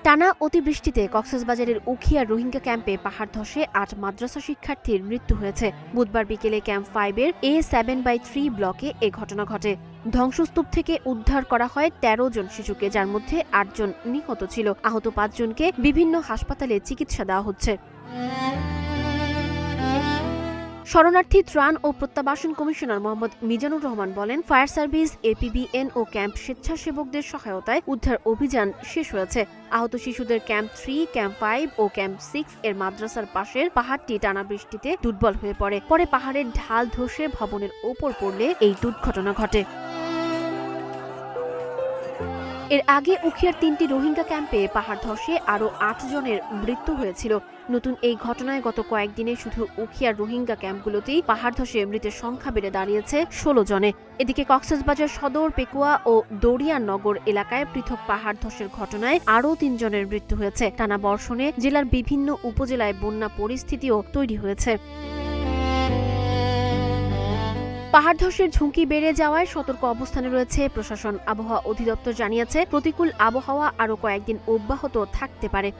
টানা অতিবৃষ্টিতে কক্সবাজারের উখিয়ার রোহিঙ্গা ক্যাম্পে পাহাড় ধসে ৮ মাদ্রাসা শিক্ষার্থীর মৃত্যু হয়েছে। বুধবার বিকেলে ক্যাম্প 5-এর A7/3 ব্লকে এ ঘটনা ঘটে। ধ্বংসস্তূপ থেকে উদ্ধার করা হয় ১৩ জন শিশুকে, যার মধ্যে ৮ জন নিহত ছিল। আহত ৫ জনকে বিভিন্ন হাসপাতালে চিকিৎসা দেওয়া হচ্ছে। শরণার্থী ত্রাণ ও প্রত্যাবাসন কমিশনার মোহাম্মদ মিজানুর রহমান বলেন, ফায়ার সার্ভিস, এপিবিএন ও ক্যাম্প স্বেচ্ছাসেবকদের সহায়তায় উদ্ধার অভিযান শেষ হয়েছে। আহত শিশুদের ক্যাম্প 3, ক্যাম্প 5 ও ক্যাম্প 6 এর মাদ্রাসার পাশের পাহাড়টি টানা বৃষ্টিতে দুর্বল হয়ে পড়ে। পরে পাহাড়ের ঢাল ধসে ভবনের ওপর পড়লে এই দুর্ঘটনা ঘটে। এর আগে উখিয়ার 3টি রোহিঙ্গা ক্যাম্পে পাহাড় ধসে আরও ৮ জনের মৃত্যু হয়েছিল। নতুন এই ঘটনায় গত কয়েকদিনে শুধু উখিয়ার রোহিঙ্গা ক্যাম্পগুলোতেই পাহাড় ধসে মৃতের সংখ্যা বেড়ে দাঁড়িয়েছে ১৬ জনে। এদিকে কক্সবাজার সদর, পেকুয়া ও দরিয়ানগর এলাকায় পৃথক পাহাড় ধসের ঘটনায় আরও ৩ জনের মৃত্যু হয়েছে। টানা বর্ষণে জেলার বিভিন্ন উপজেলায় বন্যা পরিস্থিতিও তৈরি হয়েছে। পাহাড় ধসের ঝুঁকি বেড়ে যাওয়ায় সতর্ক অবস্থানে রয়েছে প্রশাসন। আবহাওয়া অধিদপ্তর জানিয়েছে, প্রতিকূল আবহাওয়া আরও কয়েকদিন অব্যাহত থাকতে পারে।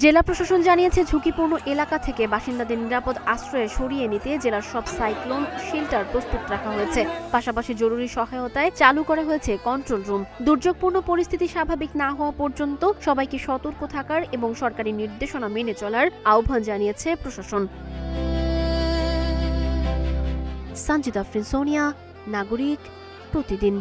জেলা প্রশাসন জানিয়েছে, ঝুঁকিপূর্ণ এলাকা থেকে বাসিন্দাদের নিরাপদ আশ্রয়ে সরিয়ে নিতে জেলার সব সাইক্লোন শেল্টার প্রস্তুত রাখা হয়েছে। পাশাপাশি জরুরি সহায়তায় চালু করা হয়েছে কন্ট্রোল রুম। দুর্যোগপূর্ণ পরিস্থিতি স্বাভাবিক না হওয়া পর্যন্ত সবাইকে সতর্ক থাকার এবং সরকারি নির্দেশনা মেনে চলার আহ্বান জানিয়েছে প্রশাসন। সঞ্জিতা ফ্রিন্সোনিয়া, নাগরিক, প্রতিদিন।